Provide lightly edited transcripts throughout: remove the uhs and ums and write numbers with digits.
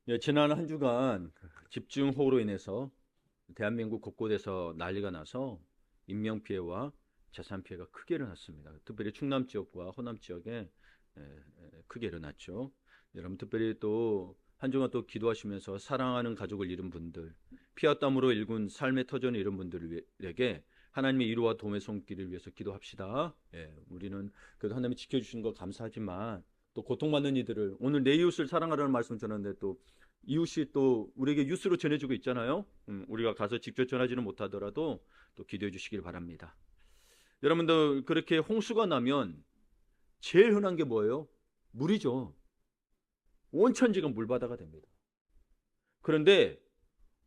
예, 지난 한 주간 집중호우로 인해서 대한민국 곳곳에서 난리가 나서 인명피해와 재산피해가 크게 일어났습니다. 특별히 충남 지역과 호남 지역에 크게 일어났죠. 여러분 특별히 또 한 주간 또 기도하시면서 사랑하는 가족을 잃은 분들, 피와 땀으로 일군 삶의 터전을 잃은 분들에게 하나님의 위로와 도움의 손길을 위해서 기도합시다. 우리는 그래도 하나님이 지켜주시는 거 감사하지만 또 고통받는 이들을, 오늘 내 이웃을 사랑하라는 말씀 전하는데 또 이웃이 또 우리에게 뉴스로 전해주고 있잖아요. 우리가 가서 직접 전하지는 못하더라도 또 기도해 주시길 바랍니다. 여러분들 그렇게 홍수가 나면 제일 흔한 게 뭐예요? 물이죠. 온 천지가 물바다가 됩니다. 그런데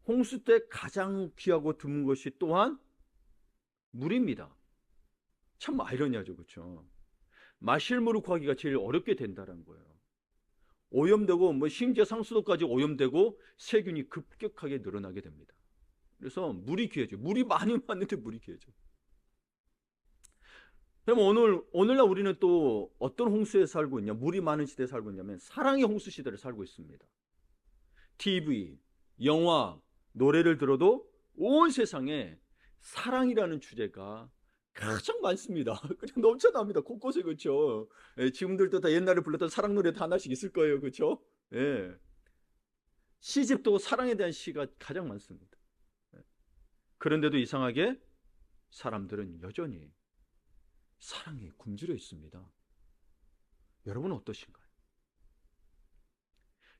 홍수 때 가장 귀하고 드문 것이 또한 물입니다. 참 아이러니하죠, 그렇죠? 마실 물을 구하기가 제일 어렵게 된다는 거예요. 오염되고 심지어 상수도까지 오염되고 세균이 급격하게 늘어나게 됩니다. 그래서 물이 귀해져. 물이 많이 왔는데 물이 귀해져. 그럼 오늘날 우리는 또 어떤 홍수에 살고 있냐? 물이 많은 시대에 살고 있냐면 사랑의 홍수 시대를 살고 있습니다. TV, 영화, 노래를 들어도 온 세상에 사랑이라는 주제가 가장 많습니다. 그냥 넘쳐납니다. 곳곳에, 그렇죠? 지금들도 다 옛날에 불렀던 사랑 노래 다 하나씩 있을 거예요, 그렇죠? 예. 시집도 사랑에 대한 시가 가장 많습니다. 그런데도 이상하게 사람들은 여전히 사랑에 굶주려 있습니다. 여러분은 어떠신가요?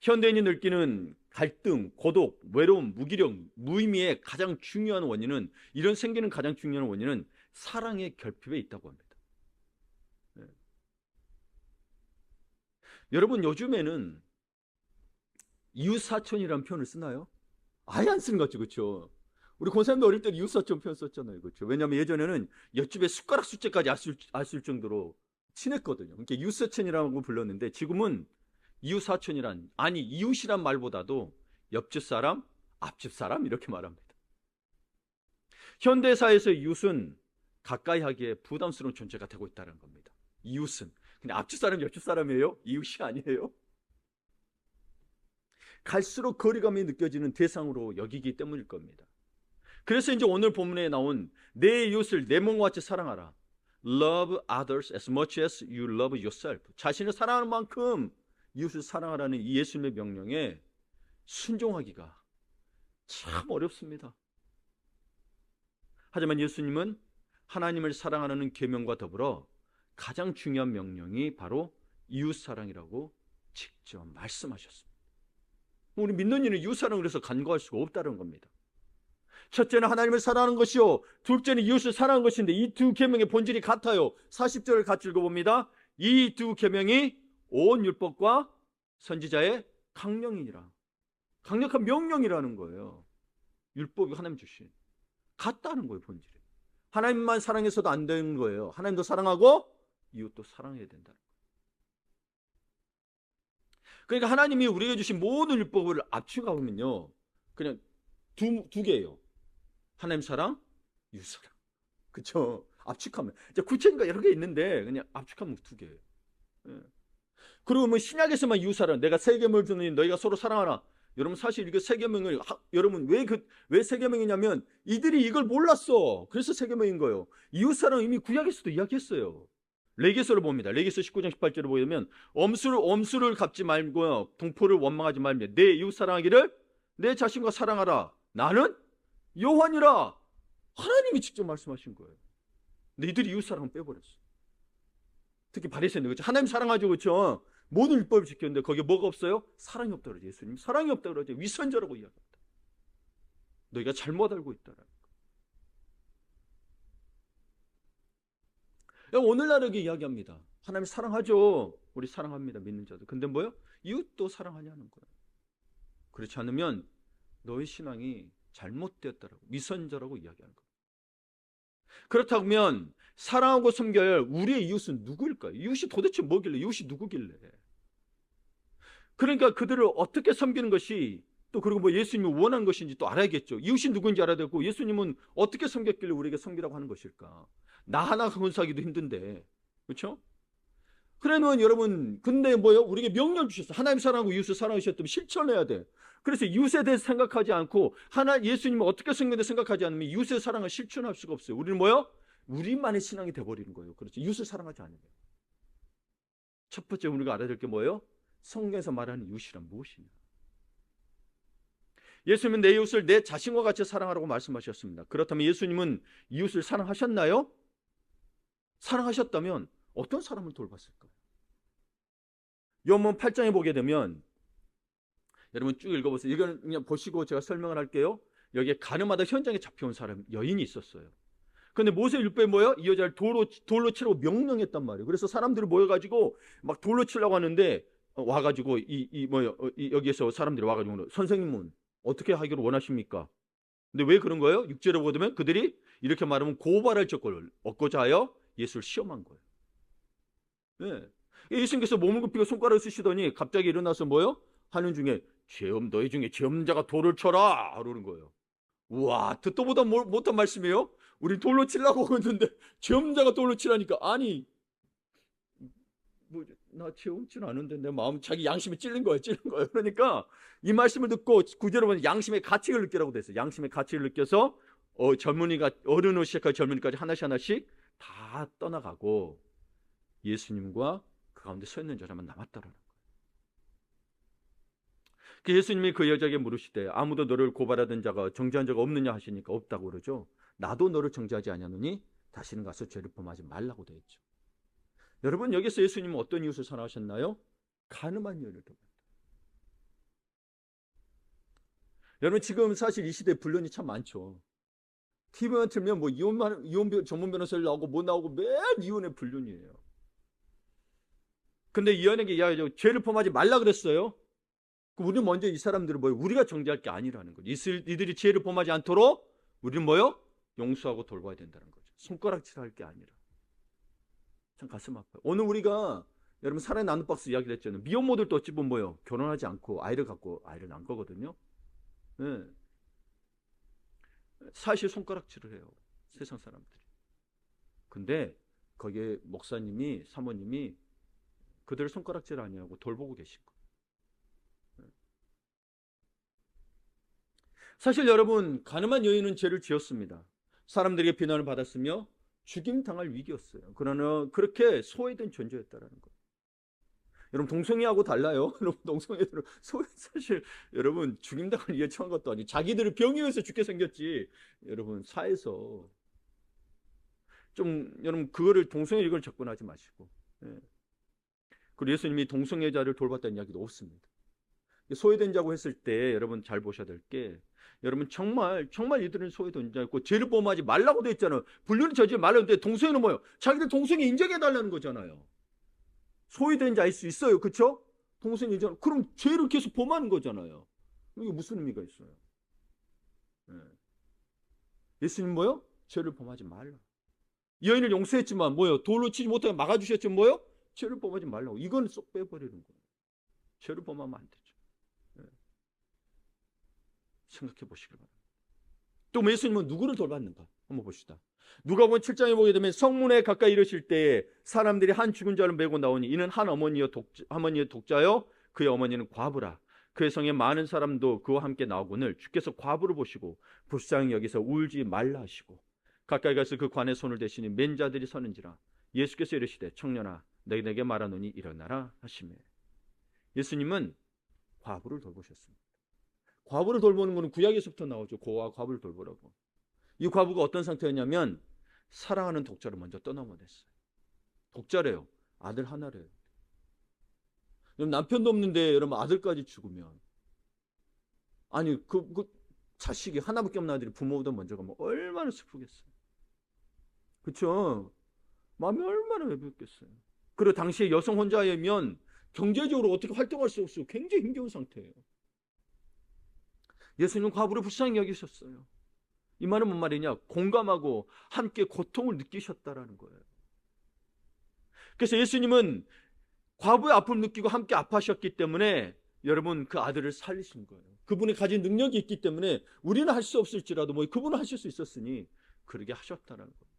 현대인이 느끼는 갈등, 고독, 외로움, 무기력, 무의미의 가장 중요한 원인은, 이런 생기는 가장 중요한 원인은 사랑의 결핍에 있다고 합니다. 네. 여러분 요즘에는 이웃사촌이라는 표현을 쓰나요? 아예 안 쓰는 것 같죠, 그렇죠? 우리 권사님도 어릴 때 이웃사촌 표현 썼잖아요, 그렇죠? 왜냐하면 예전에는 옆집에 숟가락 숫자까지 알 수 정도로 친했거든요. 그러니까 이웃사촌이라고 불렀는데 지금은 이웃사촌이란, 아니 이웃이란 말보다도 옆집 사람, 앞집 사람 이렇게 말합니다. 현대사에서 이웃은 가까이 하기에 부담스러운 존재가 되고 있다는 겁니다. 이웃은. 근데 앞집 사람, 옆집 사람이에요? 이웃이 아니에요? 갈수록 거리감이 느껴지는 대상으로 여기기 때문일 겁니다. 그래서 이제 오늘 본문에 나온 내 이웃을 내 몸과 같이 사랑하라. Love others as much as you love yourself. 자신을 사랑하는 만큼 이웃을 사랑하라는 이 예수님의 명령에 순종하기가 참 어렵습니다. 하지만 예수님은 하나님을 사랑하는 계명과 더불어 가장 중요한 명령이 바로 이웃사랑이라고 직접 말씀하셨습니다. 우리 믿는 이는 이웃사랑을 해서 간과할 수가 없다는 겁니다. 첫째는 하나님을 사랑하는 것이요, 둘째는 이웃을 사랑하는 것인데 이 두 계명의 본질이 같아요. 40절을 같이 읽어봅니다. 이 두 계명이 온 율법과 선지자의 강령이니라. 강력한 명령이라는 거예요. 율법이 하나님 주신 같다는 거예요. 본질이. 하나님만 사랑해서도 안 되는 거예요. 하나님도 사랑하고 이웃도 사랑해야 된다는 거예요. 그러니까 하나님이 우리에게 주신 모든 율법을 압축하 보면요, 그냥 두 개예요. 하나님 사랑, 이웃 사랑. 그렇죠? 압축하면 이제 구체가 여러 개 있는데 그냥 압축하면 두 개예요. 예. 그리고 뭐 신약에서만 이웃 사랑, 내가 세 계명을 주니 너희가 서로 사랑하라. 여러분 사실 이게 세 계명을 여러분 왜 세 계명이냐면 이들이 이걸 몰랐어. 그래서 세 계명인 거예요. 이웃 사랑 이미 구약에서도 이야기했어요. 레위기서를 봅니다. 레위기서 19장 18절을 보면 엄수를 갚지 말고요, 동포를 원망하지 말며 내 이웃 사랑하기를 내 자신과 사랑하라. 나는 여호와니라. 하나님이 직접 말씀하신 거예요. 근데 이들이 이웃 사랑을 빼버렸어. 특히 바리새인들, 그렇죠? 하나님 사랑하죠, 그렇죠? 모든 율법을 지켰는데 거기에 뭐가 없어요? 사랑이 없다 그러죠. 예수님 사랑이 없다 그러죠. 위선자라고 이야기합니다. 너희가 잘못 알고 있다라는 거. 오늘날 이렇게 이야기합니다. 하나님 사랑하죠. 우리 사랑합니다. 믿는 자들. 근데 뭐요? 이웃도 사랑하냐는 거예요. 그렇지 않으면 너희 신앙이 잘못되었다라고, 위선자라고 이야기하는 거예요. 그렇다면 사랑하고 섬겨야 할 우리의 이웃은 누구일까요? 이웃이 도대체 뭐길래, 이웃이 누구길래? 그러니까 그들을 어떻게 섬기는 것이, 또 그리고 뭐 예수님이 원하는 것인지 또 알아야겠죠. 이웃이 누구인지 알아야 되고, 예수님은 어떻게 섬겼길래 우리에게 섬기라고 하는 것일까? 나 하나 건사하기도 힘든데, 그렇죠? 그러면 여러분, 근데 뭐요? 우리에게 명령 주셨어. 하나님 사랑하고 이웃을 사랑하셨다면 실천해야 돼. 그래서 이웃에 대해서 생각하지 않고 예수님은 어떻게 생겼는데 생각하지 않으면 이웃의 사랑을 실천할 수가 없어요. 우리는 뭐요? 우리만의 신앙이 돼버리는 거예요. 그렇죠. 이웃을 사랑하지 않으면. 첫 번째 우리가 알아야 될 게 뭐예요? 성경에서 말하는 이웃이란 무엇이냐? 예수님은 내 이웃을 내 자신과 같이 사랑하라고 말씀하셨습니다. 그렇다면 예수님은 이웃을 사랑하셨나요? 사랑하셨다면 어떤 사람을 돌봤을까요? 요한복음 8장에 보게 되면 여러분 쭉 읽어보세요. 이건 그냥 보시고 제가 설명을 할게요. 여기에 가늠하다 현장에 잡혀온 사람 여인이 있었어요. 근데 모세율법에 뭐예요? 이 여자를 돌로 치라고 명령했단 말이에요. 그래서 사람들이 모여가지고 막 돌로 치려고 하는데 와가지고 여기에서 사람들이 와가지고 선생님은 어떻게 하기를 원하십니까? 근데 왜 그런 거예요? 6절에 보게 되면 그들이 이렇게 말하면 고발할 조건을 얻고자 하여 예수를 시험한 거예요. 네. 예수님께서 몸을 굽히고 손가락을 쓰시더니 갑자기 일어나서 뭐요? 하는 중에 너희 중에 죄 없는 자가 돌을 쳐라 그러는 거예요. 우와, 듣도 보다 못한 말씀이에요. 우리 돌로 치려고 하고 있는데 죄 없는 자가 돌로 치라니까. 아니 나 죄 없지는 않은데 내 마음 자기 양심에 찔린 거예요. 그러니까 이 말씀을 듣고 구절에 보면 양심의 가치를 느끼라고 됐어요. 양심의 가치를 느껴서 어른으로 시작한 젊은이까지 하나씩 다 떠나가고 예수님과 그 가운데 서 있는 자라만 남았다라는 거예요. 예수님이 그 여자에게 물으시되 아무도 너를 고발하던 자가 정죄한 자가 없느냐 하시니까 없다고 그러죠. 나도 너를 정죄하지 아니하노니 다시는 가서 죄를 범하지 말라고 되어 있죠. 여러분, 여기서 예수님은 어떤 이웃을 사랑하셨나요? 가늠한 여인을 돕는다. 여러분, 지금 사실 이 시대에 불륜이 참 많죠. TV만 틀면 뭐 이혼 전문 변호사를 나오고 못 나오고 매일 이혼의 불륜이에요. 근데 이 여인에게 죄를 범하지 말라 그랬어요. 우리는 먼저 이 사람들을 우리가 정죄할 게 아니라는 거죠. 이들이 죄를 범하지 않도록 우리는 용서하고 돌봐야 된다는 거죠. 손가락질할 게 아니라. 참 가슴 아파요. 오늘 우리가 여러분 사랑의 나눔박스 이야기를 했잖아요. 미혼모들도 어찌 보면 결혼하지 않고 아이를 낳은 거거든요. 네. 사실 손가락질을 해요. 세상 사람들이. 근데 거기에 목사님이 사모님이 그들을 손가락질 아니하고 돌보고 계신 거예요. 사실 여러분, 가늠한 여인은 죄를 지었습니다. 사람들에게 비난을 받았으며 죽임당할 위기였어요. 그러나 그렇게 소외된 존재였다라는 거예요. 여러분, 동성애하고 달라요. 여러분, 동성애들은 사실 여러분 죽임당할 위기에 처한 것도 아니고 자기들을 병이어서 죽게 생겼지. 여러분, 사에서 좀 여러분 그거를 동성애 이걸 접근하지 마시고. 예. 그리고 예수님이 동성애자를 돌봤다는 이야기도 없습니다. 소외된 자고 했을 때 여러분 잘 보셔야 될 게 여러분 정말 이들은 소외된 자였고 죄를 범하지 말라고 돼 있잖아요. 불륜을 저지르지 말라고 했는데 동성애는 뭐예요? 자기들 동성애 인정해달라는 거잖아요. 소외된 자일 수 있어요. 그렇죠? 동성애 인정. 그럼 죄를 계속 범하는 거잖아요. 이게 무슨 의미가 있어요? 네. 예수님 뭐요? 죄를 범하지 말라. 여인을 용서했지만 돌로 치지 못하게 막아주셨지만 죄를 범하지 말라고. 이건 쏙 빼버리는 거예요. 죄를 범하면 안 되죠. 네. 생각해 보시길 바랍니다. 또 예수님은 누구를 돌봤는가? 한번 봅시다. 누가복음 7장에 보게 되면 성문에 가까이 이르실 때에 사람들이 한 죽은 자를 메고 나오니 이는 한 어머니의 독자요 그의 어머니는 과부라. 그의 성에 많은 사람도 그와 함께 나오거늘 주께서 과부를 보시고 불쌍히 여기서 울지 말라 하시고 가까이 가서 그 관에 손을 대시니 맨 자들이 서는지라. 예수께서 이르시되 청년아 내게 말하노니 일어나라 하시매. 예수님은 과부를 돌보셨습니다. 과부를 돌보는 것은 구약에서부터 나오죠. 고아 과부를 돌보라고. 이 과부가 어떤 상태였냐면 사랑하는 독자를 먼저 떠나보냈어요. 독자래요. 아들 하나래요. 남편도 없는데 여러분 아들까지 죽으면 아니 그 자식이 하나밖에 없는 아들이 부모보다 먼저 가면 얼마나 슬프겠어요. 그렇죠? 마음이 얼마나 외롭겠어요. 그리고 당시에 여성 혼자이면 경제적으로 어떻게 활동할 수 없어요. 굉장히 힘겨운 상태예요. 예수님은 과부를 불쌍히 여기셨어요. 이 말은 뭔 말이냐? 공감하고 함께 고통을 느끼셨다라는 거예요. 그래서 예수님은 과부의 아픔을 느끼고 함께 아파하셨기 때문에 여러분 그 아들을 살리신 거예요. 그분이 가진 능력이 있기 때문에 우리는 할 수 없을지라도 그분은 하실 수 있었으니 그러게 하셨다라는 겁니다.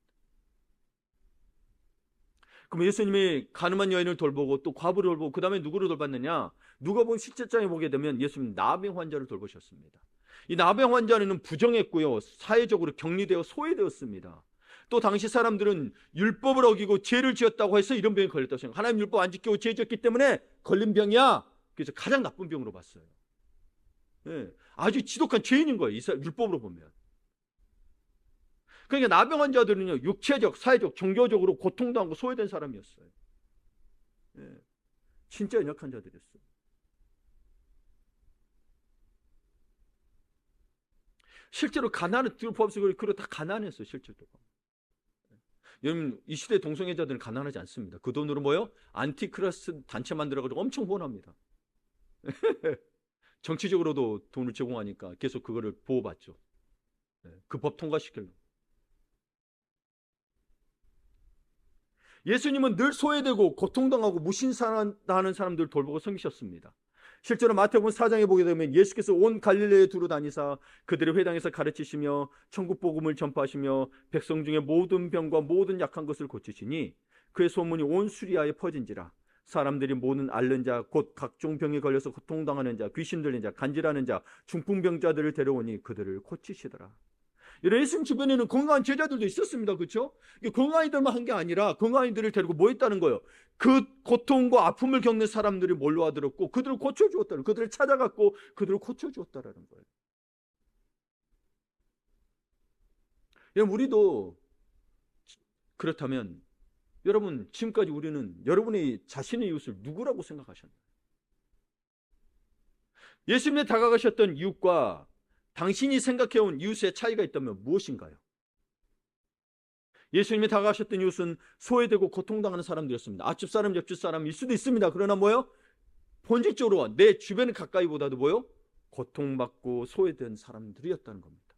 그럼 예수님이 가늠한 여인을 돌보고 또 과부를 돌보고 그 다음에 누구를 돌봤느냐? 누가복음 17장에 보게 되면 예수님 나병 환자를 돌보셨습니다. 이 나병 환자는 부정했고요, 사회적으로 격리되어 소외되었습니다. 또 당시 사람들은 율법을 어기고 죄를 지었다고 해서 이런 병에 걸렸다고 생각해요. 하나님 율법 안 지키고 죄 지었기 때문에 걸린 병이야. 그래서 가장 나쁜 병으로 봤어요. 예, 아주 지독한 죄인인 거예요, 이 율법으로 보면. 그러니까 나병 환자들은요, 육체적, 사회적, 종교적으로 고통당하고 소외된 사람이었어요. 예, 진짜 연약한 자들이었어요. 실제로 가난한 그리고 다 가난했어요, 실제로. 여러분, 이 시대 동성애자들은 가난하지 않습니다. 그 돈으로 뭐요? 안티크리스트 단체 만들어가지고 엄청 후원합니다. 정치적으로도 돈을 제공하니까 계속 그거를 보호받죠. 그 법 통과시키려고. 예수님은 늘 소외되고 고통당하고 무신사하는 사람들을 돌보고 섬기셨습니다. 실제로 마태복음 4장에 보게 되면 예수께서 온 갈릴레에 두루 다니사 그들의 회당에서 가르치시며 천국 복음을 전파하시며 백성 중에 모든 병과 모든 약한 것을 고치시니 그의 소문이 온 수리아에 퍼진지라. 사람들이 모든 앓는 자 곧 각종 병에 걸려서 고통당하는 자 귀신 들린 자 간질하는 자 중풍병자들을 데려오니 그들을 고치시더라. 예수님 주변에는 건강한 제자들도 있었습니다. 그렇죠? 건강이들만 한 게 아니라 건강이들을 데리고 뭐 했다는 거예요? 그 고통과 아픔을 겪는 사람들이 몰려와들었고 그들을 고쳐주었다는, 그들을 찾아갔고 그들을 고쳐주었다는 거예요. 여러분, 우리도 그렇다면 여러분, 지금까지 우리는 여러분의 자신의 이웃을 누구라고 생각하셨나요? 예수님에 다가가셨던 이웃과 당신이 생각해온 이웃의 차이가 있다면 무엇인가요? 예수님이 다가가셨던 이웃은 소외되고 고통당하는 사람들이었습니다. 앞집 사람, 옆집 사람일 수도 있습니다. 그러나 뭐요? 본질적으로 내 주변 가까이보다도 뭐요? 고통받고 소외된 사람들이었다는 겁니다.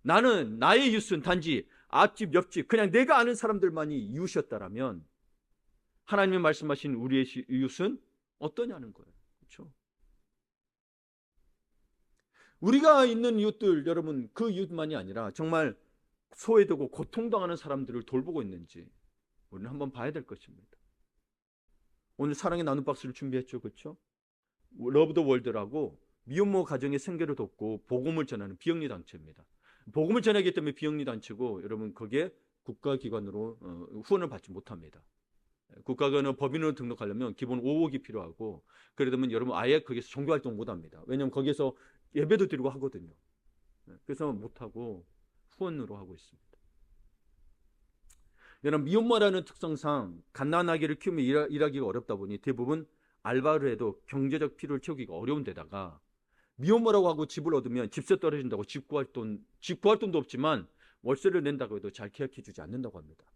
나는 나의 이웃은 단지 앞집, 옆집, 그냥 내가 아는 사람들만이 이웃이었다라면 하나님이 말씀하신 우리의 이웃은 어떠냐는 거예요. 그렇죠? 우리가 있는 이웃들, 여러분, 그 이웃만이 아니라 정말 소외되고 고통당하는 사람들을 돌보고 있는지 우리는 한번 봐야 될 것입니다. 오늘 사랑의 나눔 박스를 준비했죠. 그렇죠? 러브 더 월드라고 미혼모 가정의 생계를 돕고 복음을 전하는 비영리 단체입니다. 복음을 전하기 때문에 비영리 단체고 여러분 거기에 국가기관으로 후원을 받지 못합니다. 국가기관은 법인으로 등록하려면 기본 5억이 필요하고 그러면 여러분 아예 거기서 종교활동 못합니다. 왜냐하면 거기서 예배도 드리고 하거든요. 그래서 못하고 후원으로 하고 있습니다. 여러분 미혼모라는 특성상 갓난아기를 키우며 일하기가 어렵다 보니 대부분 알바를 해도 경제적 필요를 채우기가 어려운 데다가 미혼모라고 하고 집을 얻으면 집세 떨어진다고 집 구할 돈도 없지만 월세를 낸다고 해도 잘 계약해 주지 않는다고 합니다.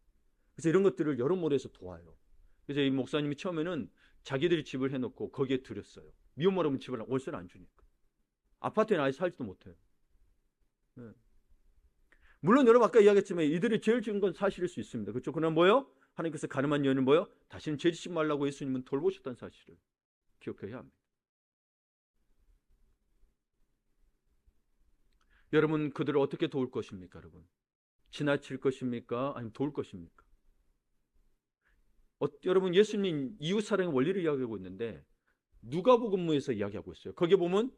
그래서 이런 것들을 여러모로 해서 도와요. 그래서 이 목사님이 처음에는 자기들이 집을 해놓고 거기에 들였어요. 미혼모라면 집을 월세를 안 주니까. 아파트에 아예 살지도 못해요. 네. 물론 여러분 아까 이야기했지만 이들이 죄를 지은 건 사실일 수 있습니다. 그렇죠? 그러나 뭐요? 하나님께서 가늠한 여인은 뭐요? 다시는 죄 짓지 말라고 예수님은 돌보셨다는 사실을 기억해야 합니다. 여러분 그들을 어떻게 도울 것입니까? 여러분 지나칠 것입니까? 아니면 도울 것입니까? 여러분 예수님 이웃사랑의 원리를 이야기하고 있는데 누가복음서에서 이야기하고 있어요. 거기에 보면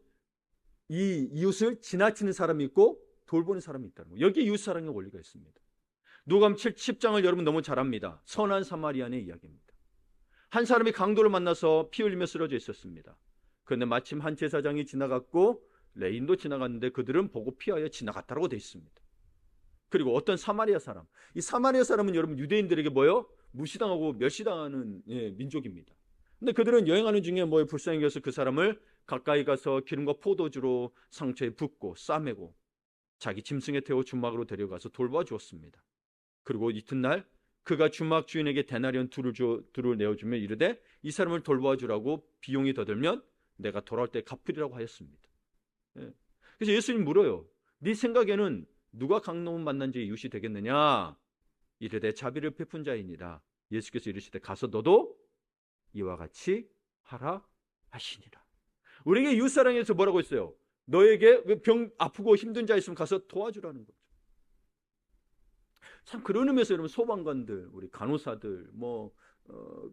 이 이웃을 지나치는 사람이 있고 돌보는 사람이 있다는 거예요. 여기에 이웃사랑의 원리가 있습니다. 누가복음 10장을 여러분 너무 잘 압니다. 선한 사마리아인의 이야기입니다. 한 사람이 강도를 만나서 피 흘리며 쓰러져 있었습니다. 그런데 마침 한 제사장이 지나갔고 레인도 지나갔는데 그들은 보고 피하여 지나갔다고 되어 있습니다. 그리고 어떤 사마리아 사람, 이 사마리아 사람은 여러분 유대인들에게 뭐요? 무시당하고 멸시당하는 민족입니다. 근데 그들은 여행하는 중에 불쌍히 여겨서 그 사람을 가까이 가서 기름과 포도주로 상처에 붓고 싸매고 자기 짐승에 태워 주막으로 데려가서 돌봐 주었습니다. 그리고 이튿날 그가 주막 주인에게 데나리온 둘을 내어주며 이르되 이 사람을 돌봐 주라고 비용이 더 들면 내가 돌아올 때 갚으리라고 하였습니다. 그래서 예수님 물어요. 네 생각에는 누가 강놈을 만난 지 이웃이 되겠느냐? 이르되 자비를 베푼 자이니라. 예수께서 이르시되 가서 너도 이와 같이 하라 하시니라. 우리에게 이웃사랑에서 뭐라고 했어요? 너에게 병 아프고 힘든 자 있으면 가서 도와주라는 거죠. 참 그런 의미에서 여러분 소방관들, 우리 간호사들,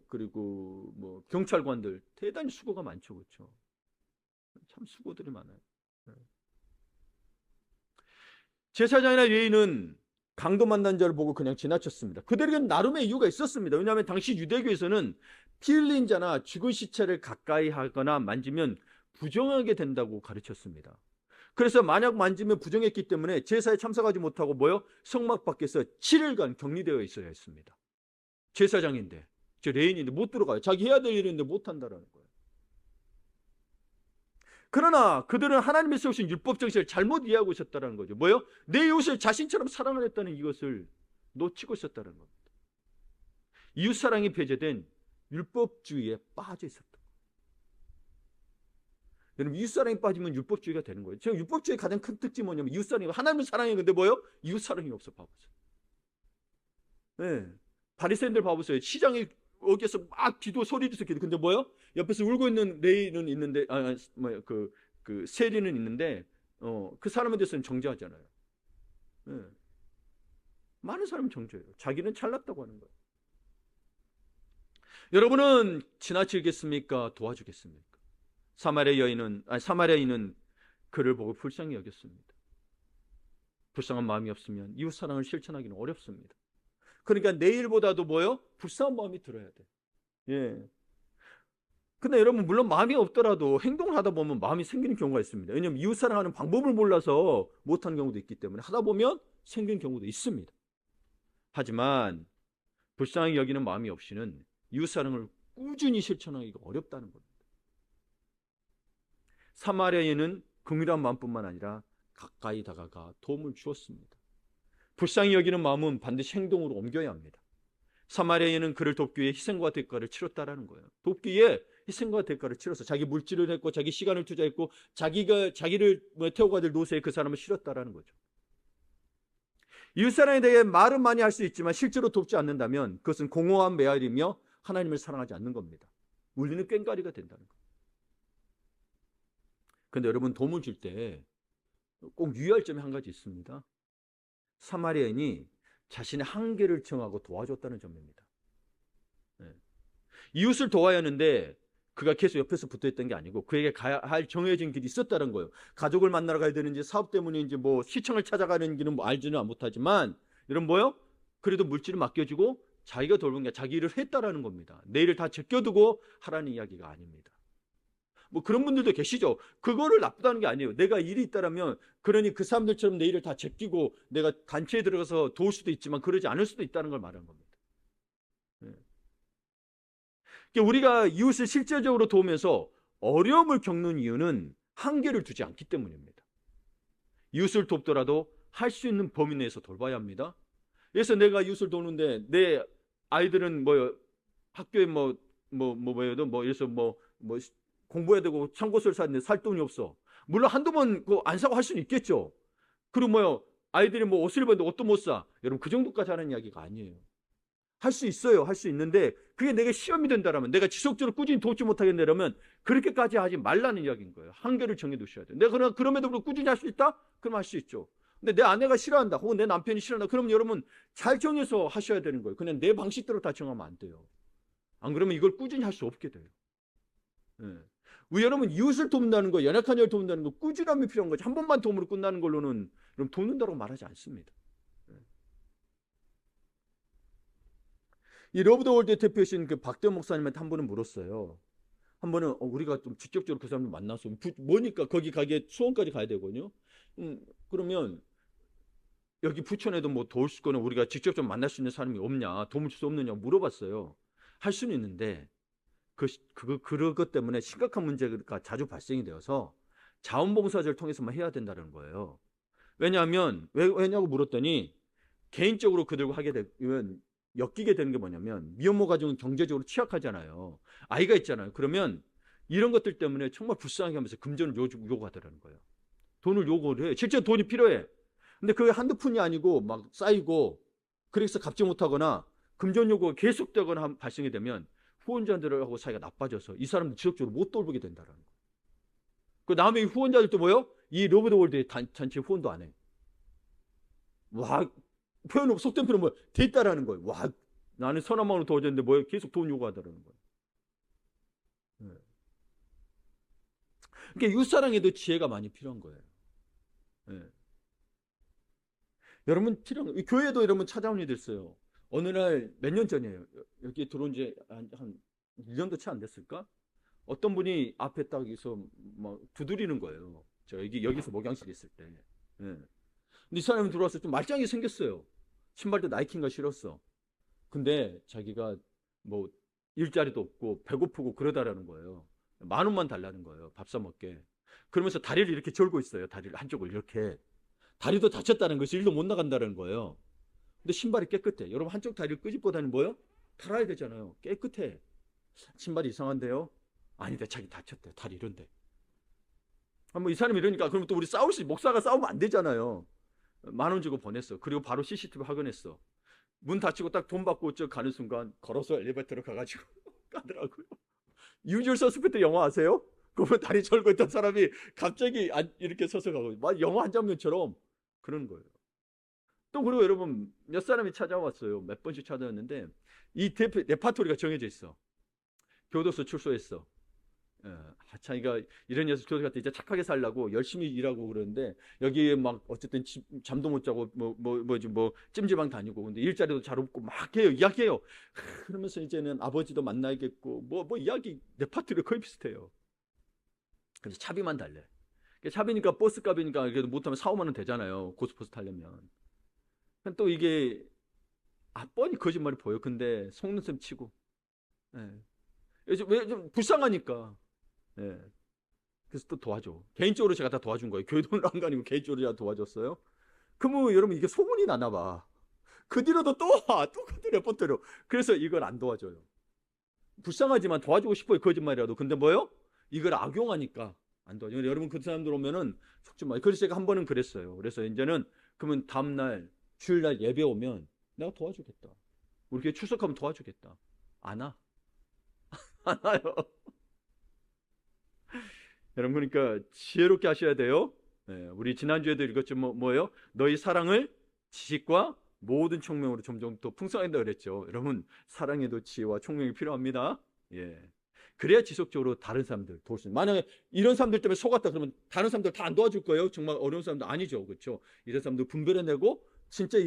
그리고 경찰관들 대단히 수고가 많죠, 그렇죠? 참 수고들이 많아요. 네. 제사장이나 레위인은 강도 만난 자를 보고 그냥 지나쳤습니다. 그들에게는 나름의 이유가 있었습니다. 왜냐하면 당시 유대교에서는 피 흘린 자나 죽은 시체를 가까이 하거나 만지면 부정하게 된다고 가르쳤습니다. 그래서 만약 만지면 부정했기 때문에 제사에 참석하지 못하고 성막 밖에서 7일간 격리되어 있어야 했습니다. 제사장인데, 저 레인인데 못 들어가요. 자기 해야 될 일인데 못 한다라는 거예요. 그러나 그들은 하나님이 세우신 율법 정신을 잘못 이해하고 있었다는 거죠. 내 이웃을 자신처럼 사랑하겠다는 이것을 놓치고 있었다는 겁니다. 이웃사랑이 배제된 율법주의에 빠져 있었다. 여러분, 이웃사랑이 빠지면 율법주의가 되는 거예요. 지금 율법주의의 가장 큰 특징이 뭐냐면 이웃사랑이, 하나님을 사랑해. 근데 이웃사랑이 없어. 봐보세요. 네. 바리새인들 봐보세요. 시장에 어디서 막 기도 소리 지르 기도. 근데 옆에서 울고 있는 레이는 있는데, 그 세리는 있는데, 그 사람에 대해서는 정죄하잖아요. 네. 많은 사람은 정죄해요. 자기는 잘났다고 하는 거예요. 여러분은 지나치겠습니까? 도와주겠습니까? 사마리아인은 그를 보고 불쌍히 여겼습니다. 불쌍한 마음이 없으면 이웃 사랑을 실천하기는 어렵습니다. 그러니까 내일보다도 불쌍한 마음이 들어야 돼. 예. 근데 여러분, 물론 마음이 없더라도 행동을 하다 보면 마음이 생기는 경우가 있습니다. 왜냐하면 이웃 사랑하는 방법을 몰라서 못하는 경우도 있기 때문에 하다 보면 생기는 경우도 있습니다. 하지만 불쌍히 여기는 마음이 없이는 이웃 사랑을 꾸준히 실천하기가 어렵다는 겁니다. 사마리아인은 긍휼한 마음뿐만 아니라 가까이 다가가 도움을 주었습니다. 불쌍히 여기는 마음은 반드시 행동으로 옮겨야 합니다. 사마리아인은 그를 돕기 위해 희생과 대가를 치렀다라는 거예요. 돕기 위해 희생과 대가를 치러서 자기 물질을 했고 자기 시간을 투자했고 자기를 태워가 될 노새에 그 사람을 실었다라는 거죠. 이웃사랑에 대해 말은 많이 할 수 있지만 실제로 돕지 않는다면 그것은 공허한 메아리며 하나님을 사랑하지 않는 겁니다. 울리는 꽹과리가 된다는 거예요. 근데 여러분, 도움을 줄 때 꼭 유의할 점이 한 가지 있습니다. 사마리아인이 자신의 한계를 정하고 도와줬다는 점입니다. 네. 이웃을 도와야 하는데 그가 계속 옆에서 붙어있던 게 아니고 그에게 가야 할 정해진 길이 있었다는 거예요. 가족을 만나러 가야 되는지 사업 때문인지 시청을 찾아가는 길은 알지는 못하지만 여러분 그래도 물질을 맡겨주고 자기가 돌본 게 자기 일을 했다라는 겁니다. 내 일을 다 제껴두고 하라는 이야기가 아닙니다. 그런 분들도 계시죠. 그거를 나쁘다는 게 아니에요. 내가 일이 있다라면 그러니 그 사람들처럼 내 일을 다 제끼고 내가 단체에 들어가서 도울 수도 있지만 그러지 않을 수도 있다는 걸 말하는 겁니다. 네. 우리가 이웃을 실제적으로 도우면서 어려움을 겪는 이유는 한계를 두지 않기 때문입니다. 이웃을 돕더라도 할 수 있는 범위 내에서 돌봐야 합니다. 그래서 내가 이웃을 도우는데 내 아이들은 학교에 공부해야 되고 참고서를 사는데 살 돈이 없어. 물론 한두 번 안 사고 할 수는 있겠죠. 그리고 아이들이 옷을 입었는데 옷도 못 사. 여러분, 그 정도까지 하는 이야기가 아니에요. 할 수 있어요. 할 수 있는데 그게 내게 시험이 된다라면, 내가 지속적으로 꾸준히 돕지 못하겠다라면 그렇게까지 하지 말라는 이야기인 거예요. 한계를 정해 두셔야 돼요. 내가 그럼에도 불구하고 꾸준히 할 수 있다? 그럼 할 수 있죠. 근데 내 아내가 싫어한다, 혹은 내 남편이 싫어한다, 그럼 여러분 잘 정해서 하셔야 되는 거예요. 그냥 내 방식대로 다 정하면 안 돼요. 안 그러면 이걸 꾸준히 할 수 없게 돼요. 네. 여러분, 이웃을 돕는다는 거, 연약한 자를 돕는다는 거 꾸준함이 필요한 거지. 한 번만 도움으로 끝나는 걸로는 그럼 돕는다고 말하지 않습니다. 이 러브 더 월드의 대표이신 그 박대원 목사님한테 한 번은 물었어요. 한 번은 우리가 좀 직접적으로 그 사람을 만나서 뭐니까 거기 가기에 수원까지 가야 되거든요. 그러면 여기 부천에도 도울 수 있거나 우리가 직접 좀 만날 수 있는 사람이 없냐, 도움을 줄 수 없느냐 물어봤어요. 할 수는 있는데 그것 때문에 심각한 문제가 자주 발생이 되어서 자원봉사자를 통해서만 해야 된다는 거예요. 왜냐고 물었더니 개인적으로 그들과 하게 되면 엮이게 되는 게 뭐냐면, 미혼모 가정은 경제적으로 취약하잖아요. 아이가 있잖아요. 그러면 이런 것들 때문에 정말 불쌍하게 하면서 금전을 요구하더라는 거예요. 돈을 요구를 해. 실제 돈이 필요해. 근데 그게 한두 푼이 아니고 막 쌓이고, 그래서 갚지 못하거나 금전 요구가 계속되거나 발생이 되면 후원자들하고 사이가 나빠져서 이 사람들 지속적으로 못 돌보게 된다는 거예요. 그 다음에 이 후원자들도 이 러브 더 월드의 단체 후원도 안 해. 표현 속된 표현은 뭐야? 돼 있다라는 거예요. 와, 나는 선한 마음으로 도와줬는데 뭐 계속 돈 요구하다라는 거예요. 네. 그러니까 이웃사랑에도 지혜가 많이 필요한 거예요. 네. 여러분 필요한 거예요. 교회도 여러분 찾아온 일이 있어요. 어느 날 몇 년 전이에요. 여기 들어온 지 한 1년도 채 안 됐을까? 어떤 분이 앞에 딱 있어 막 두드리는 거예요. 저 여기서 목양실 있을 때. 예. 근데 이 사람이 들어와서 좀 말짱이 생겼어요. 신발도 나이키인가 신었어. 근데 자기가 뭐 일자리도 없고 배고프고 그러다라는 거예요. 10,000원만 달라는 거예요. 밥 사 먹게. 그러면서 다리를 이렇게 절고 있어요. 다리를 한쪽을 이렇게. 다리도 다쳤다는 것이 일도 못 나간다는 거예요. 근데 신발이 깨끗해. 여러분 한쪽 다리를 끄집고 다니면 뭐요? 달아야 되잖아요. 깨끗해. 신발이 이상한데요? 아니다. 자기 다쳤대. 다리 이런데. 뭐 이 사람이 이러니까 그럼 또 우리 목사가 싸우면 안 되잖아요. 10,000원 주고 보냈어. 그리고 바로 CCTV 확인했어. 문 닫히고 딱 돈 받고 저 가는 순간 걸어서 엘리베이터로 가가지고 가더라고요. 유주얼 서스펙트 영화 아세요? 그러면 다리 절고 있던 사람이 갑자기 이렇게 서서 가고 막 영화 한 장면처럼 그런 거예요. 또 그리고 여러분 몇 사람이 찾아왔어요. 몇 번씩 찾아왔는데 이 레파토리가 정해져 있어. 교도소 출소했어. 자기가 이런 녀석 교도 같아 이제 착하게 살라고 열심히 일하고 그러는데 여기에 막 어쨌든 잠도 못 자고 뭐 찜질방 다니고 근데 일자리도 잘 없고 막 해요 이야기해요. 그러면서 이제는 아버지도 만나야겠고 뭐 이야기 레파토리 거의 비슷해요. 근데 차비만 달래. 차비니까 버스 값이니까 그래도 못하면 4-5만 원 되잖아요. 고속버스 타려면. 또 이게 뻔히 거짓말이 보여. 근데 속눈썹 치고. 예. 왜좀 불쌍하니까. 예. 그래서 또 도와줘. 개인적으로 제가 다 도와준 거예요. 교회 돈을 안 가니고 개인적으로 제가 도와줬어요. 그러면 여러분 이게 소문이 나나 봐. 그 뒤로도 또 와. 똑같은 레포트로. 그래서 이걸 안 도와줘요. 불쌍하지만 도와주고 싶어요. 거짓말이라도. 근데 뭐요? 이걸 악용하니까 안 도와줘요. 여러분 그 사람들 오면은 속지 마요. 그래서 제가 한 번은 그랬어요. 그래서 이제는 그러면 다음날 주일날 예배 오면 내가 도와주겠다. 우리 교회 출석하면 도와주겠다. 안 와. 안 와요. 여러분 그러니까 지혜롭게 하셔야 돼요. 네, 우리 지난주에도 읽었죠. 뭐예요? 너희 사랑을 지식과 모든 총명으로 점점 더 풍성한다 그랬죠. 여러분 사랑에도 지혜와 총명이 필요합니다. 예. 그래야 지속적으로 다른 사람들 도울 수 있어요. 만약에 이런 사람들 때문에 속았다 그러면 다른 사람들 다 안 도와줄 거예요. 정말 어려운 사람들 아니죠. 그렇죠? 이런 사람들 분별해내고 진짜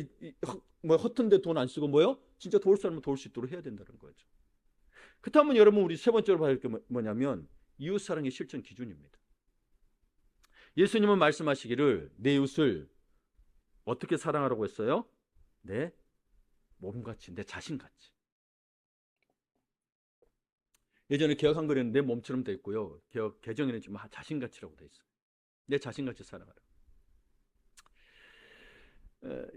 허튼데 돈 안 쓰고 뭐요? 진짜 도울 사람은 도울 수 있도록 해야 된다는 거죠. 그렇다면 여러분 우리 세 번째로 봐야 할 게 뭐냐면 이웃사랑의 실천 기준입니다. 예수님은 말씀하시기를 내 이웃을 어떻게 사랑하라고 했어요? 내 몸같이, 내 자신같이. 예전에 개혁 한글에는 내 몸처럼 돼 있고요. 개혁 개정에는 지금 자신같이라고 돼 있어요. 내 자신같이 살아가라.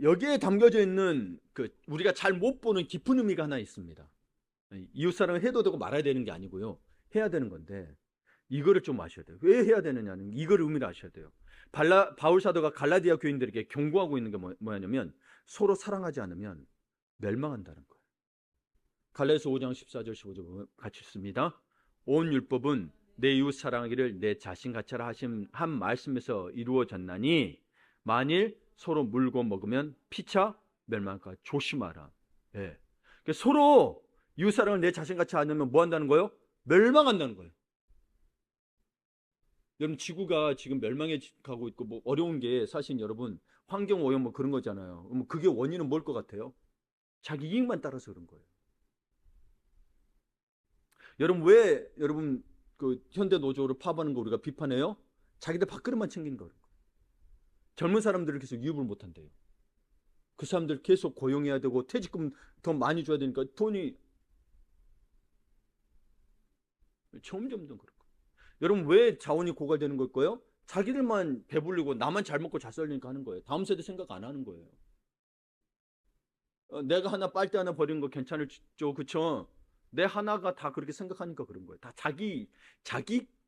여기에 담겨져 있는 우리가 잘 못 보는 깊은 의미가 하나 있습니다. 이웃사랑을 해도 되고 말아야 되는 게 아니고요. 해야 되는 건데 이거를 좀 아셔야 돼요. 왜 해야 되느냐는 이걸 의미를 아셔야 돼요. 바울 사도가 갈라디아 교인들에게 경고하고 있는 게 뭐냐면 서로 사랑하지 않으면 멸망한다는 거예요. 갈라디아서 5장 14절 15절 같이 읽습니다. 온 율법은 내 이웃 사랑하기를 내 자신같이 하라 한 말씀에서 이루어졌나니 만일 서로 물고 먹으면 피차 멸망할까 조심하라. 예. 서로 이웃 사랑을 내 자신같이 하면 뭐 한다는 거예요? 멸망한다는 거예요. 여러분 지구가 지금 멸망해 가고 있고 뭐 어려운 게 사실 여러분 환경 오염 뭐 그런 거잖아요. 그게 원인은 뭘 것 같아요? 자기 이익만 따라서 그런 거예요. 여러분 왜 여러분 현대 노조를 파업하는 거 우리가 비판해요? 자기들 밥그릇만 챙긴 거예요. 젊은 사람들을 계속 유입을 못 한대요. 그 사람들 계속 고용해야 되고 퇴직금 더 많이 줘야 되니까 돈이 점점 더 그렇고. 여러분 왜 자원이 고갈되는 걸까요? 자기들만 배불리고 나만 잘 먹고 잘 살리니까 하는 거예요. 다음 세대 생각 안 하는 거예요. 내가 하나 빨대 하나 버리는 거 괜찮을죠, 그쵸? 내 하나가 다 그렇게 생각하니까 그런 거예요. 다 자기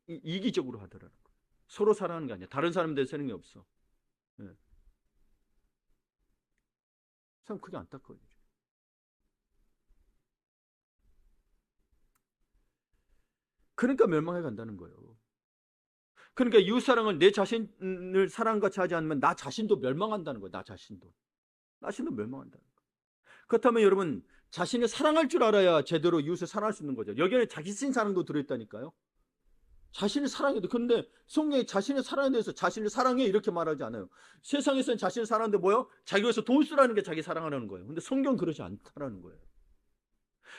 이기적으로 하더라는 거예요. 서로 사랑하는 게 아니야. 다른 사람들 생각이 없어. 네. 참 그게 안타까워요. 그러니까 멸망해 간다는 거예요. 그러니까 이웃사랑을 내 자신을 사랑같이 하지 않으면 나 자신도 멸망한다는 거예요. 나 자신도. 자신도 멸망한다는 거예요. 그렇다면 여러분, 자신을 사랑할 줄 알아야 제대로 이웃을 사랑할 수 있는 거죠. 여기에는 자기 신 사랑도 들어있다니까요. 자신을 사랑해도. 그런데 성경에 자신을 사랑에 대해서 자신을 사랑해 이렇게 말하지 않아요. 세상에서는 자신을 사랑하는데 뭐요? 자기 위해서 돈 쓰라는 게 자기 사랑하라는 거예요. 근데 성경은 그러지 않다라는 거예요.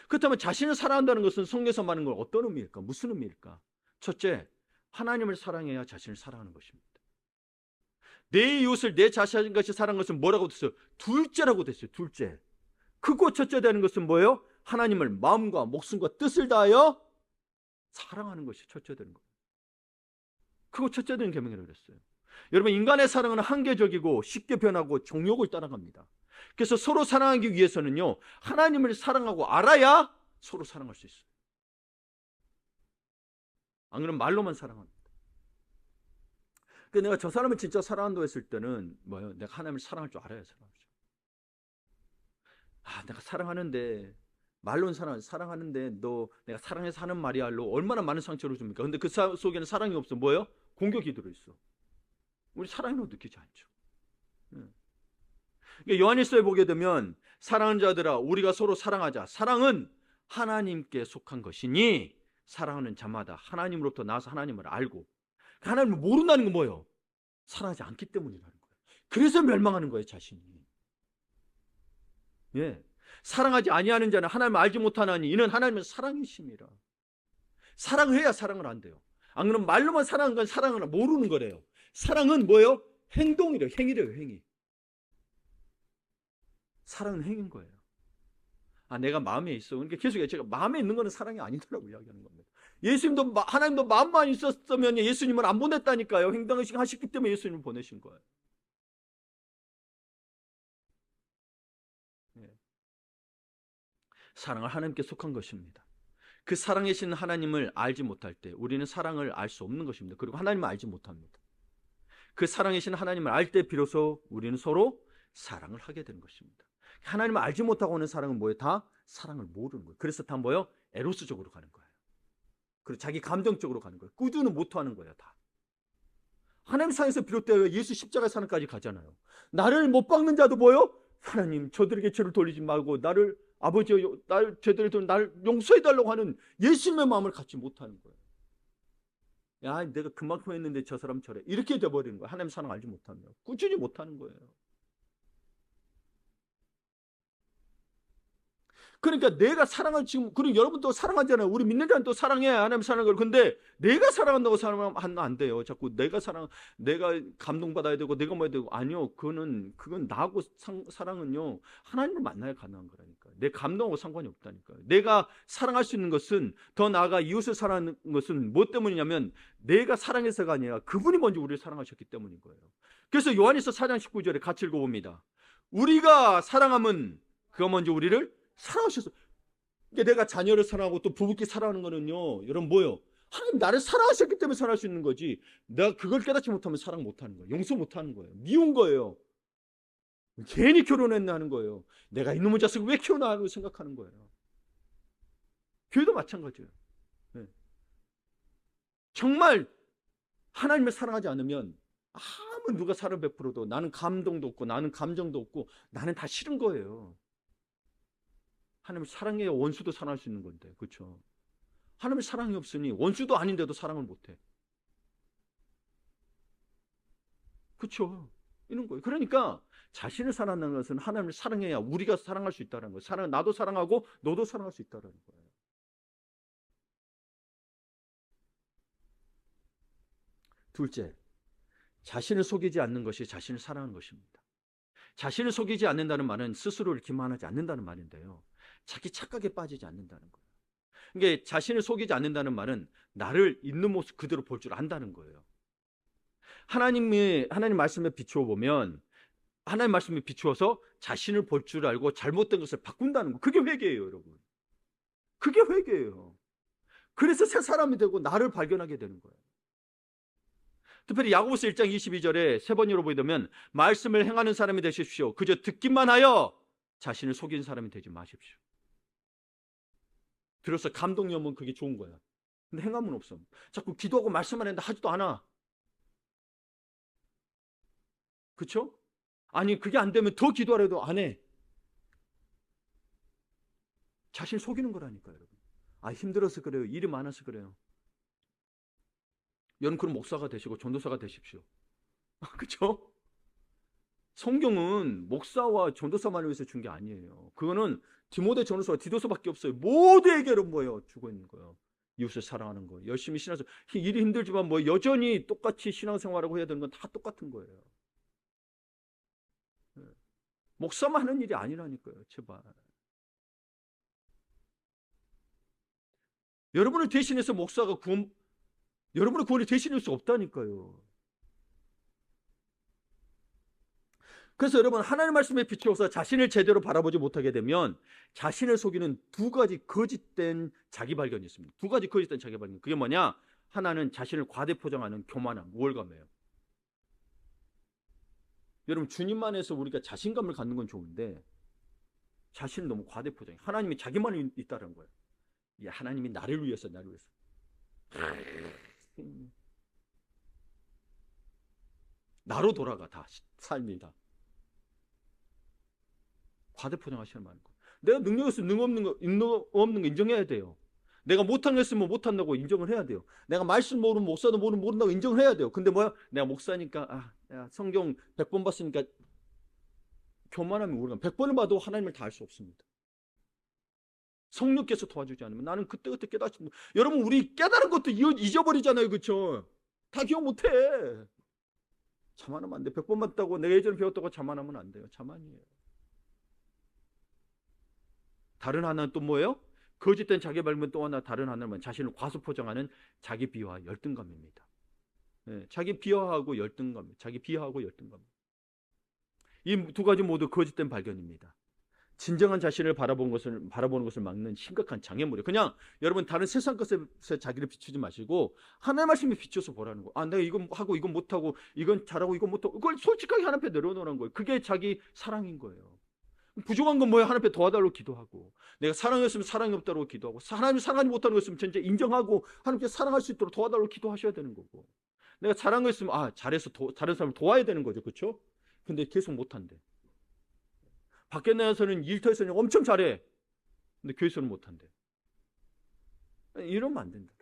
그렇다면 자신을 사랑한다는 것은 성경에서 말하는 건 어떤 의미일까? 무슨 의미일까? 첫째, 하나님을 사랑해야 자신을 사랑하는 것입니다. 내 이웃을 내 자신같이 사랑하는 것은 뭐라고 됐어요? 둘째라고 됐어요. 둘째. 크고 첫째 되는 것은 뭐예요? 하나님을 마음과 목숨과 뜻을 다하여 사랑하는 것이 첫째 되는 거예요. 크고 첫째 되는 계명이라고 그랬어요. 여러분, 인간의 사랑은 한계적이고 쉽게 변하고 정욕을 따라갑니다. 그래서 서로 사랑하기 위해서는요, 하나님을 사랑하고 알아야 서로 사랑할 수 있어요. 안 그러면 말로만 사랑합니다. 그러니까 내가 저 사람을 진짜 사랑한다고 했을 때는 뭐예요? 내가 하나님을 사랑할 줄 알아야 사랑하죠. 내가 사랑하는데, 말로는 사랑하는데 너 내가 사랑해서 하는 말이야로 얼마나 많은 상처를 줍니까? 근데 그 속에는 사랑이 없어. 뭐예요? 공격이 들어있어. 우리 사랑으로 느끼지 않죠. 그러니까 요한일서에 보게 되면 사랑하는 자들아 우리가 서로 사랑하자. 사랑은 하나님께 속한 것이니 사랑하는 자마다 하나님으로부터 나와서 하나님을 알고, 하나님을 모른다는 건 뭐예요? 사랑하지 않기 때문이라는 거예요. 그래서 멸망하는 거예요, 자신이. 예. 사랑하지 아니하는 자는 하나님을 알지 못하나니 이는 하나님은 사랑이심이라. 사랑해야 사랑을 한대요. 안 그러면 말로만 사랑하는 건 사랑을 모르는 거래요. 사랑은 뭐예요? 행동이래요. 행위래요. 행위. 사랑은 행인 거예요. 내가 마음에 있어. 그러니까 계속 제가 마음에 있는 거는 사랑이 아니더라고 이야기하는 겁니다. 예수님도 하나님도 마음만 있었으면 예수님을 안 보냈다니까요. 행동을 하셨기 때문에 예수님을 보내신 거예요. 사랑을 하나님께 속한 것입니다. 그 사랑이신 하나님을 알지 못할 때 우리는 사랑을 알 수 없는 것입니다. 그리고 하나님을 알지 못합니다. 그 사랑이신 하나님을 알 때 비로소 우리는 서로 사랑을 하게 되는 것입니다. 하나님을 알지 못하고 하는 사랑은 뭐예요? 다 사랑을 모르는 거예요. 그래서 다 뭐예요? 에로스적으로 가는 거예요. 그리고 자기 감정적으로 가는 거예요. 꾸준히 못하는 거예요. 다. 하나님 사랑에서 비롯되어 예수 십자가 사랑까지 가잖아요. 나를 못 박는 자도 뭐예요? 하나님 저들에게 죄를 돌리지 말고 나를 아버지여 저들에게 나를 용서해달라고 하는 예수님의 마음을 갖지 못하는 거예요. 야, 내가 그만큼 했는데 저 사람 저래. 이렇게 돼버리는 거예요. 하나님 사랑 알지 못하면. 꾸준히 못하는 거예요. 그러니까 내가 사랑을 지금, 그리고 여러분도 사랑하잖아요. 우리 믿는 자는 또 사랑해. 하나님 사랑하는 걸. 근데 내가 사랑한다고 사랑하면 안 돼요. 자꾸 내가 감동받아야 되고, 내가 뭐 해야 되고. 아니요. 그건 나하고 사랑은요. 하나님을 만나야 가능한 거라니까요. 내 감동하고 상관이 없다니까요. 내가 사랑할 수 있는 것은, 더 나아가 이웃을 사랑하는 것은 뭐 때문이냐면, 내가 사랑해서가 아니라 그분이 먼저 우리를 사랑하셨기 때문인 거예요. 그래서 요한일서 4장 19절에 같이 읽어봅니다. 우리가 사랑하면 그가 먼저 우리를 사랑하셨어. 그러니까 내가 자녀를 사랑하고 또 부부끼리 사랑하는 거는요, 여러분 뭐예요? 하나님 나를 사랑하셨기 때문에 사랑할 수 있는 거지. 내가 그걸 깨닫지 못하면 사랑 못하는 거예요. 용서 못하는 거예요. 미운 거예요. 괜히 결혼했나 하는 거예요. 내가 이놈의 자식을 왜 키우나 하고 생각하는 거예요. 교회도 마찬가지예요. 네. 정말 하나님을 사랑하지 않으면 아무 누가 사랑 베풀어도 나는 감동도 없고 나는 감정도 없고 나는 다 싫은 거예요. 하나님을 사랑해야 원수도 사랑할 수 있는 건데, 그렇죠? 하나님의 사랑이 없으니 원수도 아닌데도 사랑을 못해. 그렇죠? 이런 거예요. 그러니까 자신을 사랑하는 것은 하나님을 사랑해야 우리가 사랑할 수 있다는 거예요. 나도 사랑하고 너도 사랑할 수 있다는 거예요. 둘째, 자신을 속이지 않는 것이 자신을 사랑하는 것입니다. 자신을 속이지 않는다는 말은 스스로를 기만하지 않는다는 말인데요. 자기 착각에 빠지지 않는다는 거예요. 그러니까 자신을 속이지 않는다는 말은 나를 있는 모습 그대로 볼 줄 안다는 거예요. 하나님 말씀에 비추어 보면 하나님 말씀에 비추어서 자신을 볼 줄 알고 잘못된 것을 바꾼다는 거. 그게 회개예요, 여러분. 그게 회개예요. 그래서 새 사람이 되고 나를 발견하게 되는 거예요. 특별히 야고보서 1장 22절에 세 번째로 보게 되면 말씀을 행하는 사람이 되십시오. 그저 듣기만 하여 자신을 속이는 사람이 되지 마십시오. 들어서 감동이 오면 그게 좋은 거야. 근데 행함은 없어. 자꾸 기도하고 말씀만 했는데 하지도 않아. 그렇죠? 아니 그게 안 되면 더 기도하려도 안 해. 자신 속이는 거라니까요, 여러분. 아, 힘들어서 그래요. 일이 많아서 그래요. 여러분 그럼 목사가 되시고 전도사가 되십시오. 그렇죠? 성경은 목사와 전도사만을 위해서 준 게 아니에요. 그거는 디모데 전도사와 디도서밖에 없어요. 모두에게로 뭐예요? 주고 있는 거예요. 이웃을 사랑하는 거, 열심히 신앙생활. 일이 힘들지만 뭐 여전히 똑같이 신앙생활하고 해야 되는 건 다 똑같은 거예요. 목사만 하는 일이 아니라니까요. 제발. 여러분을 대신해서 목사가 여러분의 구원을 대신할 수 없다니까요. 그래서 여러분 하나님의 말씀에 비추어서 자신을 제대로 바라보지 못하게 되면 자신을 속이는 두 가지 거짓된 자기 발견이 있습니다. 두 가지 거짓된 자기 발견. 그게 뭐냐? 하나는 자신을 과대 포장하는 교만함, 우월감이에요. 여러분 주님만 해서 우리가 자신감을 갖는 건 좋은데 자신을 너무 과대 포장해. 하나님이 자기만 있다는 거예요. 하나님이 나를 위해서, 나를 위해서. 나로 돌아가 다 삶이 다. 과대 포장하시는 말인 거예요. 내가 능력 있으면 능력 없는 거 인정해야 돼요. 내가 못한 거 있으면 못한다고 인정을 해야 돼요. 내가 말씀 모르면 목사도 모른다고 인정을 해야 돼요. 근데 뭐야? 내가 목사니까 내가 성경 100번 봤으니까 교만하면 우리가 100번을 봐도 하나님을 다 알 수 없습니다. 성령께서 도와주지 않으면 나는 그때그때 깨닫습니다. 여러분 우리 깨달은 것도 잊어버리잖아요. 그렇죠? 다 기억 못해. 자만하면 안 돼. 100번 봤다고 내가 예전에 배웠다고 자만하면 안 돼요. 자만이에요. 다른 하나는 또 뭐예요? 거짓된 자기 발견 또 하나 다른 하나는 자신을 과소포장하는 자기 비하 열등감입니다. 네, 자기 비하하고 열등감, 자기 비하하고 열등감. 이 두 가지 모두 거짓된 발견입니다. 진정한 자신을 바라보는 것을 막는 심각한 장애물이에요. 그냥 여러분 다른 세상 것에 자기를 비추지 마시고 하나님의 말씀에 비춰서 보라는 거예요. 내가 이건 하고 이건 못하고 이건 잘하고 이건 못하고 그걸 솔직하게 하나님 앞에 내려놓으라는 거예요. 그게 자기 사랑인 거예요. 부족한 건 뭐예요? 하나님 앞에 도와달라고 기도하고 내가 사랑했으면 사랑이 없다고 기도하고 하나님이 사랑하지 못하는 것 있으면 전체 인정하고 하나님께 사랑할 수 있도록 도와달라고 기도하셔야 되는 거고 내가 잘한 거 있으면 잘해서 다른 사람을 도와야 되는 거죠. 그렇죠? 근데 계속 못한대. 밖에 나가서는 일터에서는 엄청 잘해. 근데 교회에서는 못한대. 이러면 안 된다.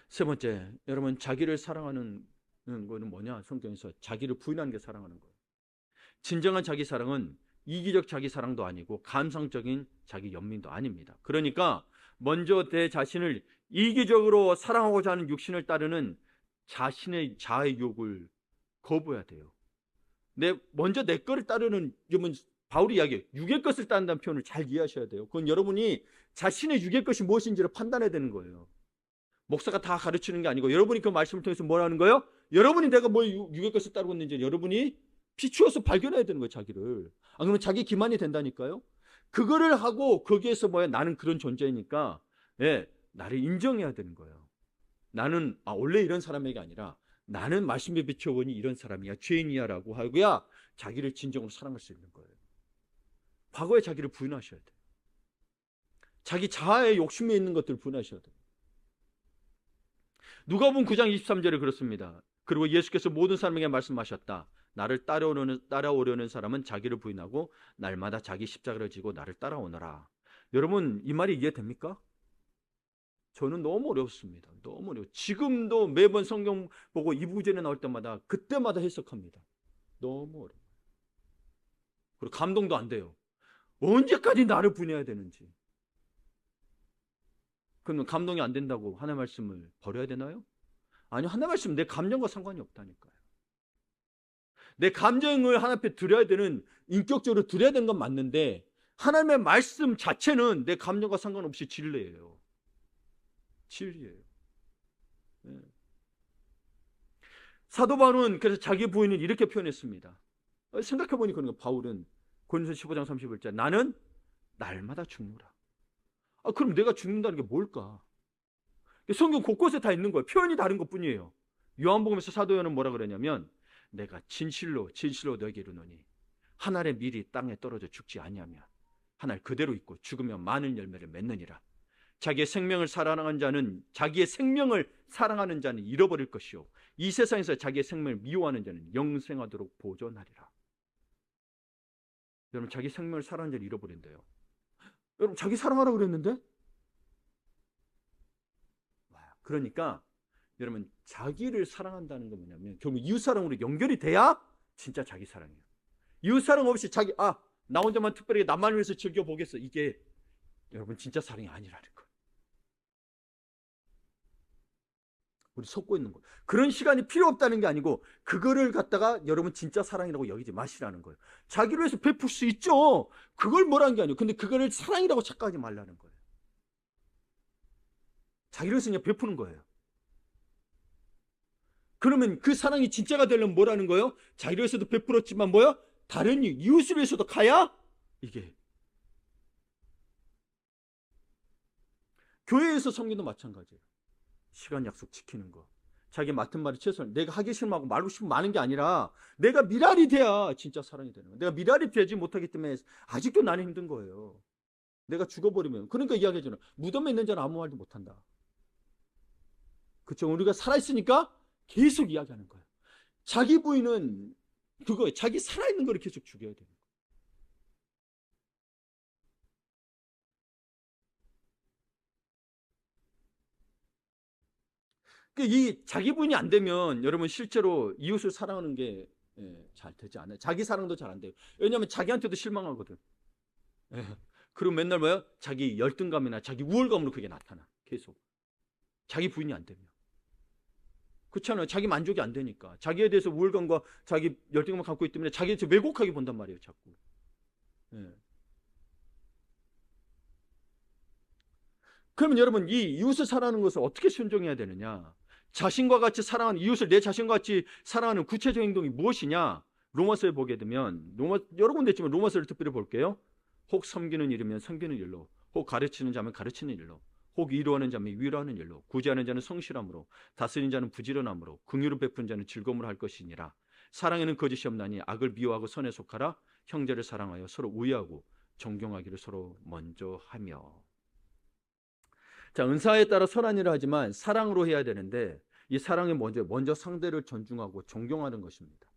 세 번째, 여러분 자기를 사랑하는 거는 뭐냐? 성경에서 자기를 부인하는 게 사랑하는 거예요. 진정한 자기 사랑은 이기적 자기 사랑도 아니고 감상적인 자기 연민도 아닙니다. 그러니까 먼저 내 자신을 이기적으로 사랑하고자 하는 육신을 따르는 자신의 자아의 욕을 거부해야 돼요. 먼저 내 거를 따르는, 여러분 바울이 이야기해요. 육의 것을 따른다는 표현을 잘 이해하셔야 돼요. 그건 여러분이 자신의 육의 것이 무엇인지를 판단해야 되는 거예요. 목사가 다 가르치는 게 아니고 여러분이 그 말씀을 통해서 뭘 하는 거예요? 여러분이 내가 뭐 육의 것을 따르고 있는지 여러분이 비추어서 발견해야 되는 거예요. 자기를. 그러면 자기 기만이 된다니까요. 그거를 하고 거기에서 뭐야? 나는 그런 존재니까 나를 인정해야 되는 거예요. 나는 원래 이런 사람에게 아니라 나는 말씀에 비춰보니 이런 사람이야, 죄인이야 라고 하고야 자기를 진정으로 사랑할 수 있는 거예요. 과거에 자기를 부인하셔야 돼요. 자기 자아의 욕심에 있는 것들을 부인하셔야 돼요. 누가복음 9장 23절에 그렇습니다. 그리고 예수께서 모든 사람에게 말씀하셨다. 나를 따라오려는 사람은 자기를 부인하고 날마다 자기 십자가를 지고 나를 따라오너라. 여러분 이 말이 이해됩니까? 저는 너무 어렵습니다. 너무 어려워요. 지금도 매번 성경 보고 이 구절이 나올 때마다 그때마다 해석합니다. 너무 어려워요. 그리고 감동도 안 돼요. 언제까지 나를 부인해야 되는지. 그러면 감동이 안 된다고 하나님의 말씀을 버려야 되나요? 아니요. 하나님의 말씀은 내 감정과 상관이 없다니까요. 내 감정을 하나님 앞에 드려야 되는, 인격적으로 드려야 되는 건 맞는데 하나님의 말씀 자체는 내 감정과 상관없이 진리예요. 진리예요. 네. 사도 바울은 그래서 자기 부인을 이렇게 표현했습니다. 생각해보니 그런 거 바울은 고린도서 15장 31절 나는 날마다 죽노라. 그럼 내가 죽는다는 게 뭘까? 성경 곳곳에 다 있는 거예요. 표현이 다른 것뿐이에요. 요한복음에서 사도 요한은 뭐라 그러냐면 내가 진실로 너에게 이르노니 한 알의 밀이 땅에 떨어져 죽지 아니하면 한 알 그대로 있고 죽으면 많은 열매를 맺느니라. 자기의 생명을 사랑하는 자는 자기의 생명을 사랑하는 자는 잃어버릴 것이요 이 세상에서 자기의 생명을 미워하는 자는 영생하도록 보존하리라. 여러분 자기 생명을 사랑하는 자를 잃어버린대요. 여러분 자기 사랑하라고 그랬는데? 그러니까 여러분 자기를 사랑한다는 건 뭐냐면 결국 이웃사랑으로 연결이 돼야 진짜 자기 사랑이에요. 이웃사랑 없이 자기 나 혼자만 특별히 나만 위해서 즐겨보겠어. 이게 여러분 진짜 사랑이 아니라는 거예요. 우리 속고 있는 거예요. 그런 시간이 필요 없다는 게 아니고 그거를 갖다가 여러분 진짜 사랑이라고 여기지 마시라는 거예요. 자기를 위해서 베풀 수 있죠. 그걸 뭐라는 게 아니에요. 근데 그거를 사랑이라고 착각하지 말라는 거예요. 자기를 위해서 그냥 베푸는 거예요. 그러면 그 사랑이 진짜가 되려면 뭐라는 거예요? 자기를 위해서도 베풀었지만 뭐야? 다른 이웃을 위해서도 가야 이게 교회에서 섬기도 마찬가지예요. 시간 약속 지키는 거. 자기 맡은 말이 최소한 내가 하기 싫으면 하고 말고 싶으면 많은 게 아니라 내가 미랄이 돼야 진짜 사랑이 되는 거예요. 내가 미랄이 되지 못하기 때문에 아직도 나는 힘든 거예요. 내가 죽어버리면. 그러니까 이야기하잖아요. 무덤에 있는 자는 아무 말도 못한다. 그렇죠? 우리가 살아있으니까 계속 이야기하는 거예요. 자기 부인은 그거예요. 자기 살아있는 거를 계속 죽여야 되는 거예요. 이 자기 부인이 안 되면 여러분 실제로 이웃을 사랑하는 게 잘 되지 않아요. 자기 사랑도 잘 안 돼요. 왜냐하면 자기한테도 실망하거든. 예. 그리고 맨날 뭐야? 자기 열등감이나 자기 우월감으로 그게 나타나. 계속. 자기 부인이 안 되면. 그렇잖아요. 자기 만족이 안 되니까. 자기에 대해서 우월감과 자기 열등감을 갖고 있기 때문에 자기에 대해서 왜곡하게 본단 말이에요. 자꾸. 예. 그러면 여러분 이 이웃을 사랑하는 것을 어떻게 순종해야 되느냐? 자신과 같이 사랑하는 이웃을 내 자신과 같이 사랑하는 구체적 행동이 무엇이냐? 로마서에 보게 되면 여러 군데 있지만 로마서를 특별히 볼게요. 혹 섬기는 일이면 섬기는 일로, 혹 가르치는 자면 가르치는 일로, 혹 위로하는 자면 위로하는 일로, 구제하는 자는 성실함으로, 다스리는 자는 부지런함으로, 긍휼을 베푼 자는 즐거움을 할 것이니라. 사랑에는 거짓이 없나니 악을 미워하고 선에 속하라. 형제를 사랑하여 서로 우애하고 존경하기를 서로 먼저 하며. 자, 은사에 따라 선한 일을 하지만 사랑으로 해야 되는데 이 사랑이 먼저 상대를 존중하고 존경하는 것입니다.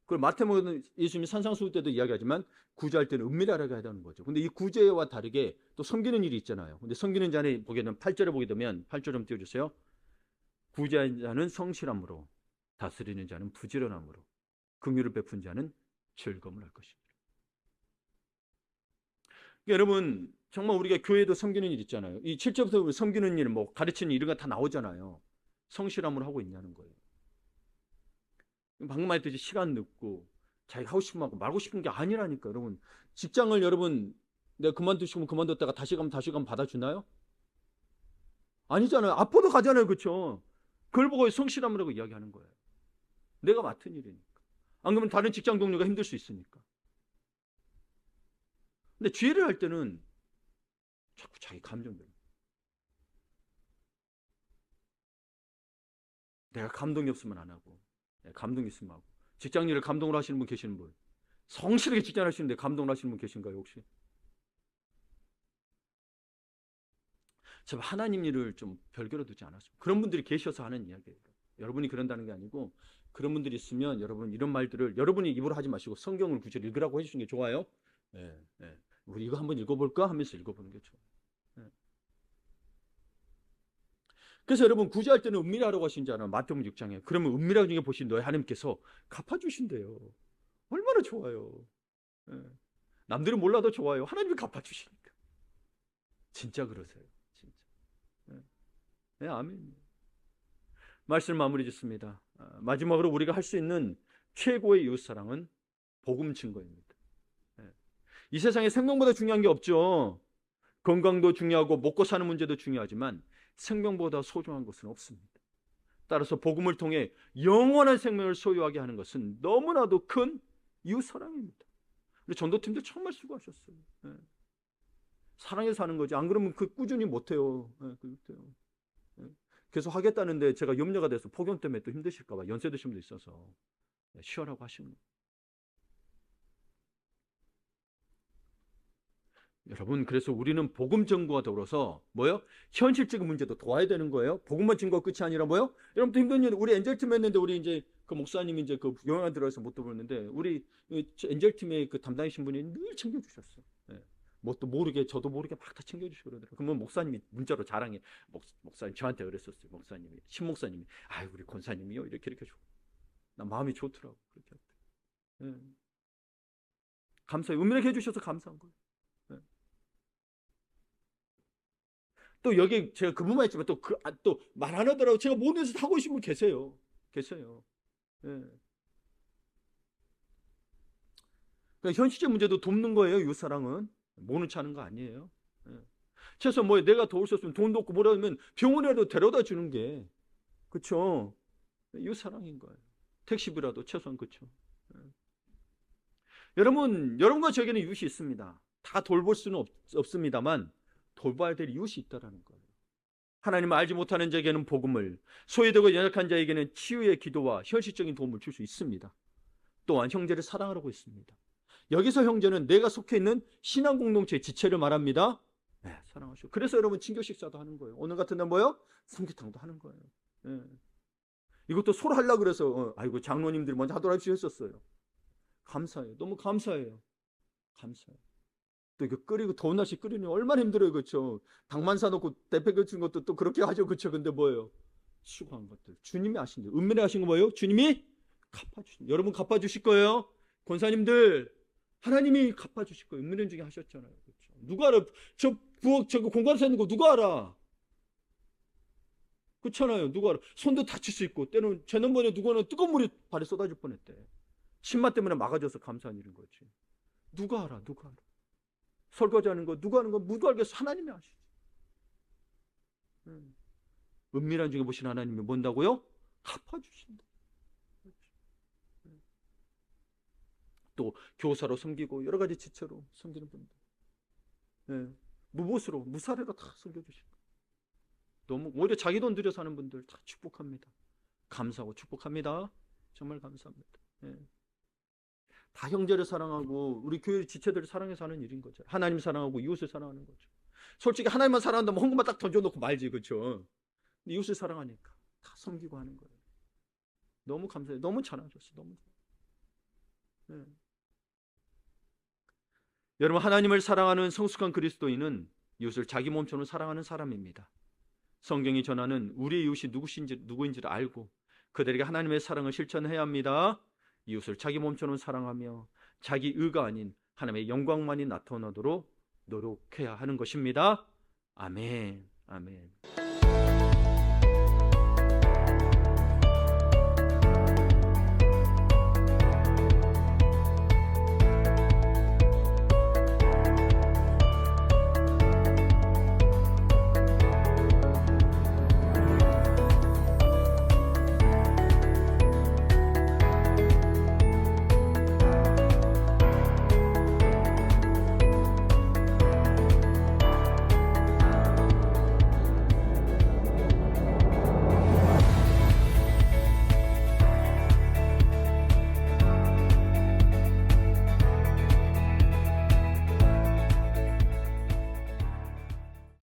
그걸 마태복음 예수님이 산상수훈 때도 이야기하지만 구제할 때는 은밀하게 해야 되는 거죠. 근데 이 구제와 다르게 또 섬기는 일이 있잖아요. 근데 섬기는 자는 보게 되면 8절에 보게 되면 8절 좀 띄워주세요. 구제하는 자는 성실함으로, 다스리는 자는 부지런함으로, 긍휼을 베푼 자는 즐거움을 할 것입니다. 여러분 정말 우리가 교회도 섬기는 일 있잖아요. 이 7절부터 섬기는 일, 뭐 가르치는 일 이런 거 다 나오잖아요. 성실함으로 하고 있냐는 거예요. 방금 말했듯이 시간 늦고 자기가 하고 싶으면 하고 말고 싶은 게 아니라니까. 여러분 직장을 여러분 내가 그만두시면 그만뒀다가 다시 가면 받아주나요? 아니잖아요. 앞으로 가잖아요. 그렇죠? 그걸 보고 성실함이라고 이야기하는 거예요. 내가 맡은 일이니까. 안 그러면 다른 직장 동료가 힘들 수 있으니까. 근데 죄를 할 때는 자꾸 자기 감정대로. 내가 감동이 없으면 안 하고, 감동이 있으면 하고. 직장 일을 감동으로 하시는 분 계시는 분, 성실하게 직장 하시는데 감동을 하시는 분 계신가요 혹시? 제발 하나님 일을 좀 별개로 두지 않았습니다. 그런 분들이 계셔서 하는 이야기예요. 여러분이 그런다는 게 아니고 그런 분들이 있으면 여러분 이런 말들을 여러분이 입으로 하지 마시고 성경을 구절 읽으라고 해주시는 게 좋아요. 예, 예. 우리 이거 한번 읽어볼까 하면서 읽어보는 게 좋아요. 예. 그래서 여러분 구제할 때는 은밀하라고 하신 줄 알아요. 마태복음 6장에. 그러면 은밀하게 중에 보신 너희 하나님께서 갚아주신대요. 얼마나 좋아요. 예. 남들은 몰라도 좋아요. 하나님이 갚아주시니까. 진짜 그러세요. 진짜. 예. 네, 아멘. 말씀 마무리 짓습니다. 마지막으로 우리가 할 수 있는 최고의 이웃사랑은 복음 증거입니다. 예. 이 세상에 생명보다 중요한 게 없죠. 건강도 중요하고 먹고 사는 문제도 중요하지만 생명보다 소중한 것은 없습니다. 따라서 복음을 통해 영원한 생명을 소유하게 하는 것은 너무나도 큰 이웃사랑입니다. 우리 전도팀들 정말 수고하셨어요. 예. 사랑해서 사는 거지. 안 그러면 그 꾸준히 못해요. 예, 그렇대요. 예. 계속 하겠다는데 제가 염려가 돼서 폭염 때문에 또 힘드실까 봐 연세 드신 분도 있어서 쉬어라고 하시는 거예요. 여러분, 그래서 우리는 복음 전구와 더불어서 뭐요? 현실적인 문제도 도와야 되는 거예요. 복음만 증거 끝이 아니라 뭐요? 여러분도 힘든 일, 우리 엔젤팀 했는데 우리 이제 그 목사님이 이제 그 영화 들어서 못 들었는데 우리 엔젤팀의 그 담당이신 분이 늘 챙겨주셨어. 예. 뭣도 모르게 저도 모르게 막 다 챙겨주시고 그러더라고요. 그러면 목사님이 문자로 자랑해. 목사님 저한테 그랬었어요. 목사님이 신목사님이 아유 우리 권사님이요 이렇게 이렇게 줘. 나 마음이 좋더라고 그렇게 할 때. 예. 감사해요. 은밀하게 해주셔서 감사한 거예요. 예. 또 여기 제가 그분만 했지만 또 말 안 하더라고. 제가 모든 데서 하고 계신 분 계세요. 계세요. 예. 그러니까 현실적 문제도 돕는 거예요. 이웃사랑은 모는 차는 거 아니에요. 예. 최소 뭐 내가 도울 수 없으면 돈도 없고 뭐라 하면 병원에라도 데려다 주는 게 그쵸? 이웃사랑인 거예요. 택시비라도 최소한 그쵸? 예. 여러분과 저에게는 이웃이 있습니다. 다 돌볼 수는 없습니다만 돌봐야 될 이웃이 있다라는 거예요. 하나님을 알지 못하는 자에게는 복음을, 소외되고 연약한 자에게는 치유의 기도와 현실적인 도움을 줄 수 있습니다. 또한 형제를 사랑하라고 했습니다. 여기서 형제는 내가 속해 있는 신앙 공동체의 지체를 말합니다. 네, 사랑하시고. 그래서 여러분 친교 식사도 하는 거예요. 오늘 같은 날 뭐요? 삼계탕도 하는 거예요. 네. 이것도 서로 하려고 그래서 아이고 장로님들이 먼저 하도록 하셨었어요. 감사해요. 너무 감사해요. 감사해요. 또 이거 끓이고 더운 날씨 끓이니 얼마나 힘들어요. 그렇죠? 닭만 사놓고 대패 끓인 것도 또 그렇게 하죠. 그렇죠? 근데 뭐예요? 수고한 것들. 주님이 하신 일. 은밀히 하신 거 뭐예요? 주님이 갚아주신. 여러분 갚아주실 거예요. 권사님들 하나님이 갚아주실 거예요. 은밀한 중에 하셨잖아요. 그렇죠? 누가 알아? 저 부엌 저거 공간에서 있는 거 누가 알아? 그렇잖아요. 누가 알아? 손도 다칠 수 있고 때는 지난번에 누구는 뜨거운 물이 발에 쏟아질 뻔했대. 침마 때문에 막아줘서 감사한 일인 거지. 누가 알아? 누가 알아? 설거지하는 거 누가 하는 거 누가 알겠어? 하나님이 하시지. 은밀한 중에 보신 하나님이 뭔다고요? 갚아주신다. 또 교사로 섬기고 여러 가지 지체로 섬기는 분들, 네. 무보수로 무사례로 다 섬겨주시고 너무 오히려 자기 돈 들여 사는 분들 다 축복합니다. 감사하고 축복합니다. 정말 감사합니다. 네. 다 형제를 사랑하고 우리 교회 지체들을 사랑해서 하는 일인 거죠. 하나님 사랑하고 이웃을 사랑하는 거죠. 솔직히 하나님만 사랑한다면 헌금만 딱 던져놓고 말지 그렇죠. 이웃을 사랑하니까 다 섬기고 하는 거예요. 너무 감사해요. 너무 잘하셨어요. 너무 네. 여러분 하나님을 사랑하는 성숙한 그리스도인은 이웃을 자기 몸처럼 사랑하는 사람입니다. 성경이 전하는 우리의 이웃이 누구인지를 알고 그들에게 하나님의 사랑을 실천해야 합니다. 이웃을 자기 몸처럼 사랑하며 자기 의가 아닌 하나님의 영광만이 나타나도록 노력해야 하는 것입니다. 아멘. 아멘.